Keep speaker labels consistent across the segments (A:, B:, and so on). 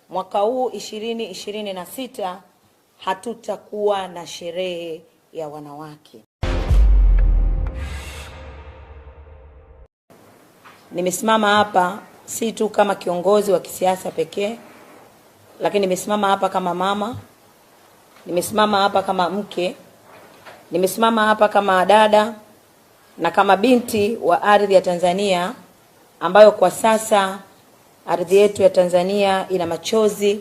A: mwaka huu 2026 hatutakuwa na sherehe ya wanawake. Nimesimama hapa si tu kama kiongozi wa kisiasa pekee, lakini nimesimama hapa kama mama, nimesimama hapa kama mke, nimesimama hapa kama dada na kama binti wa ardhi ya Tanzania, ambayo kwa sasa ardhi yetu ya Tanzania ina machozi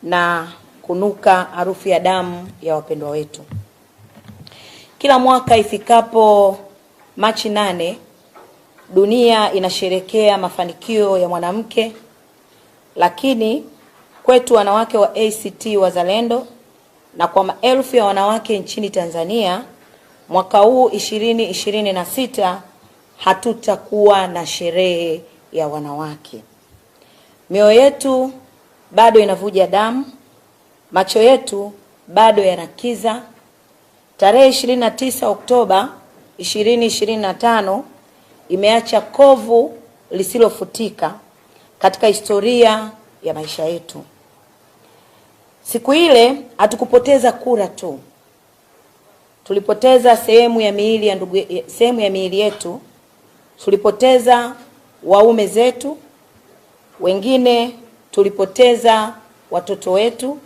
A: na kunuka harufu ya damu ya wapendwa wetu. Kila mwaka ifikapo Machi 8, dunia inasherekea mafanikio ya mwanamke, lakini kwetu wanawake wa ACT Wazalendo na kwa maelfu ya wanawake nchini Tanzania, mwaka huu 2026 hatutakuwa na sherehe ya wanawake. Mioyo yetu bado inavuja damu, macho yetu bado yanakiza. Tarehe 29 Oktoba 2025 imeacha kovu lisilofutika katika historia ya maisha yetu. Siku ile hatukupoteza kura tu, tulipoteza sehemu ya miili yetu, tulipoteza waume zetu, wengine tulipoteza watoto wetu,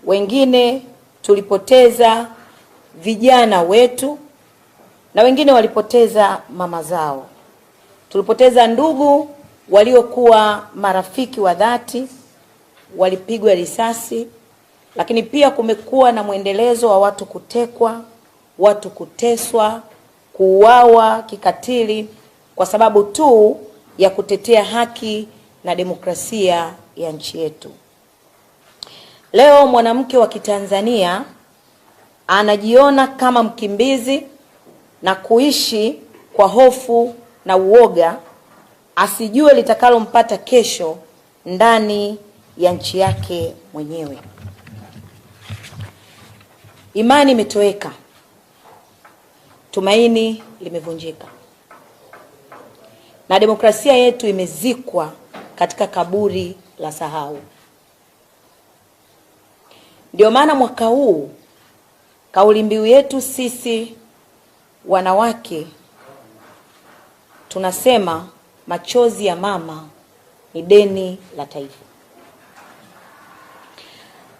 A: wengine tulipoteza vijana wetu, na wengine walipoteza mama zao. Tulipoteza ndugu waliokuwa marafiki wa dhati, walipigwa risasi, lakini pia kumekuwa na mwendelezo wa watu kutekwa, watu kuteswa, kuuawa kikatili kwa sababu tu ya kutetea haki na demokrasia ya nchi yetu. Leo mwanamke wa Kitanzania anajiona kama mkimbizi na kuishi kwa hofu na uoga, asijue litakalompata kesho ndani ya nchi yake mwenyewe. Imani imetoweka, tumaini limevunjika, na demokrasia yetu imezikwa katika kaburi la sahau. Ndio maana mwaka huu kauli mbiu yetu sisi wanawake tunasema, machozi ya mama ni deni la taifa.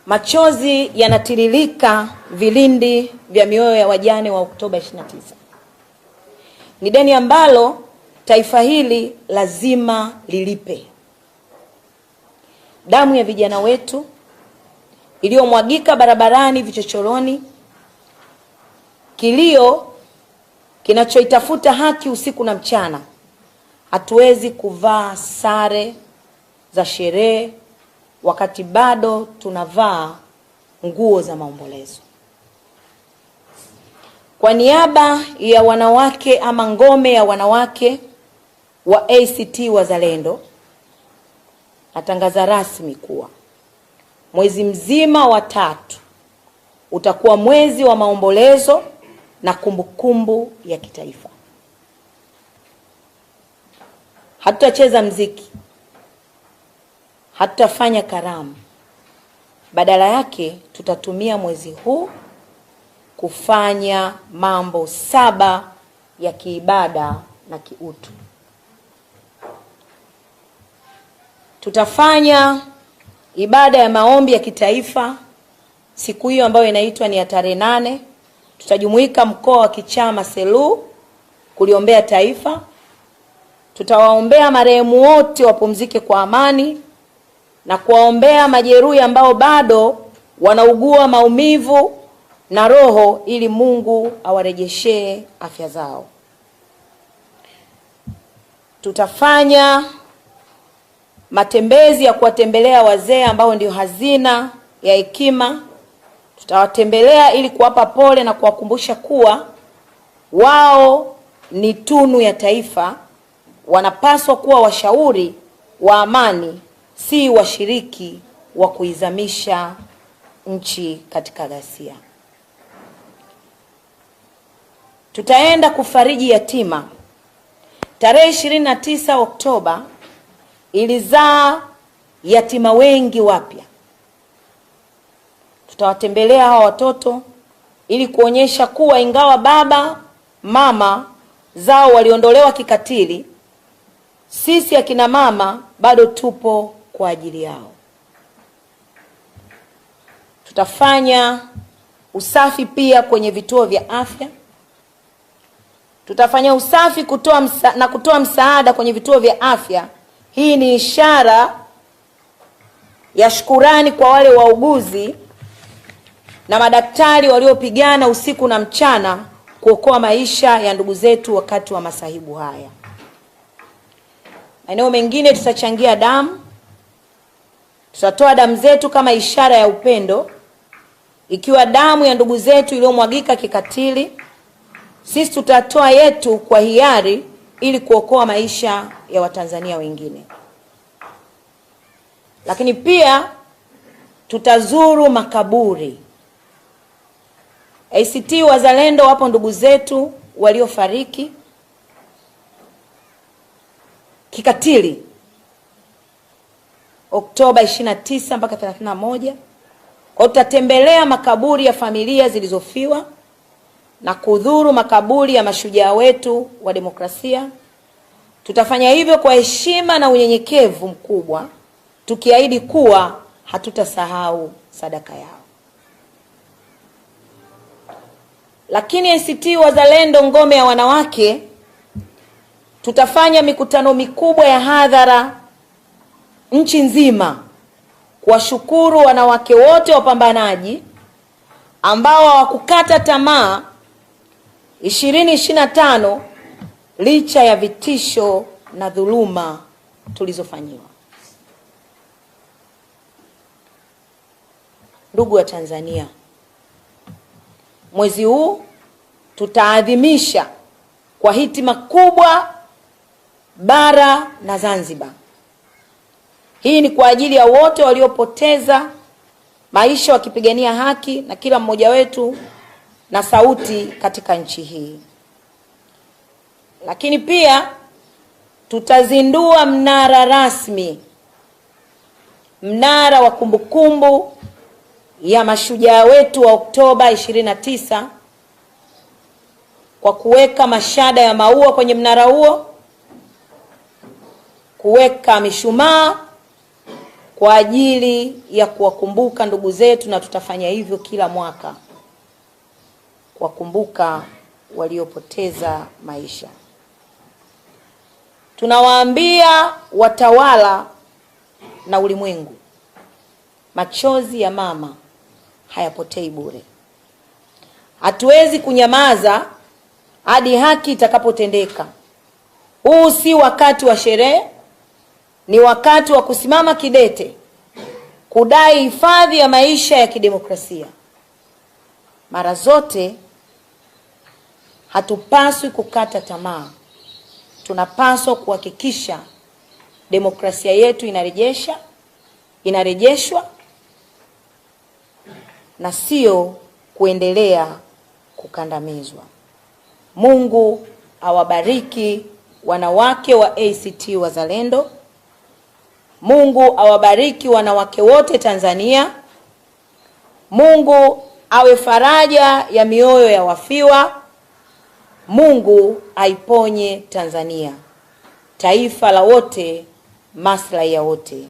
A: Machozi yanatiririka vilindi vya mioyo ya wajane wa Oktoba 29. Ni deni ambalo taifa hili lazima lilipe. Damu ya vijana wetu iliyomwagika barabarani, vichochoroni, kilio kinachoitafuta haki usiku na mchana. Hatuwezi kuvaa sare za sherehe wakati bado tunavaa nguo za maombolezo. Kwa niaba ya wanawake ama ngome ya wanawake wa ACT Wazalendo, natangaza rasmi kuwa mwezi mzima wa 3 utakuwa mwezi wa maombolezo na kumbukumbu ya kitaifa. Hatutacheza mziki, hatutafanya karamu. Badala yake tutatumia mwezi huu kufanya mambo 7 ya kiibada na kiutu. Tutafanya ibada ya maombi ya kitaifa siku hiyo ambayo inaitwa ni ya tarehe 8. Tutajumuika mkoa wa Kichama Selu kuliombea taifa. Tutawaombea marehemu wote wapumzike kwa amani na kuwaombea majeruhi ambao bado wanaugua maumivu na roho, ili Mungu awarejeshee afya zao. Tutafanya matembezi ya kuwatembelea wazee ambao ndio hazina ya hekima. Tutawatembelea ili kuwapa pole na kuwakumbusha kuwa wao ni tunu ya taifa, wanapaswa kuwa washauri wa amani, si washiriki wa kuizamisha nchi katika ghasia. Tutaenda kufariji yatima. Tarehe 29 Oktoba ilizaa yatima wengi wapya. Tutawatembelea hawa watoto ili kuonyesha kuwa ingawa baba, mama zao waliondolewa kikatili, sisi akina mama bado tupo kwa ajili yao. Tutafanya usafi pia kwenye vituo vya afya. Tutafanya usafi kutoa msaada kwenye vituo vya afya. Hii ni ishara ya shukurani kwa wale wauguzi na madaktari waliopigana usiku na mchana kuokoa maisha ya ndugu zetu wakati wa masahibu haya. Maeneo mengine tutachangia damu. Tutatoa damu zetu kama ishara ya upendo, ikiwa damu ya ndugu zetu iliyomwagika kikatili. Sisi tutatoa yetu kwa hiari ili kuokoa maisha ya Watanzania wengine. Lakini pia tutazuru makaburi. ACT Wazalendo wapo ndugu zetu waliofariki kikatili Oktoba 29 mpaka 31. Kwa tutatembelea makaburi ya familia zilizofiwa na kudhuru makaburi ya mashujaa wetu wa demokrasia. Tutafanya hivyo kwa heshima na unyenyekevu mkubwa, tukiahidi kuwa hatutasahau sadaka yao. Lakini ACT Wazalendo ngome ya wanawake, tutafanya mikutano mikubwa ya hadhara nchi nzima kuwashukuru wanawake wote wapambanaji ambao hawakukata tamaa 2025 licha ya vitisho na dhuluma tulizofanyiwa. Ndugu wa Tanzania, mwezi huu tutaadhimisha kwa hitima kubwa bara na Zanzibar. Hii ni kwa ajili ya wote waliopoteza maisha wakipigania haki na kila mmoja wetu na sauti katika nchi hii. Lakini pia tutazindua mnara rasmi, mnara wa kumbukumbu ya mashujaa wetu wa Oktoba 29 kwa kuweka mashada ya maua kwenye mnara huo, kuweka mishumaa kwa ajili ya kuwakumbuka ndugu zetu, na tutafanya hivyo kila mwaka kuwakumbuka waliopoteza maisha. Tunawaambia watawala na ulimwengu, machozi ya mama hayapotei bure. Hatuwezi kunyamaza hadi haki itakapotendeka. Huu si wakati wa sherehe, ni wakati wa kusimama kidete kudai hifadhi ya maisha ya kidemokrasia. Mara zote hatupaswi kukata tamaa. Tunapaswa kuhakikisha demokrasia yetu inarejeshwa na sio kuendelea kukandamizwa. Mungu awabariki wanawake wa ACT Wazalendo. Mungu awabariki wanawake wote Tanzania. Mungu awe faraja ya mioyo ya wafiwa. Mungu aiponye Tanzania, taifa la wote, maslahi ya wote.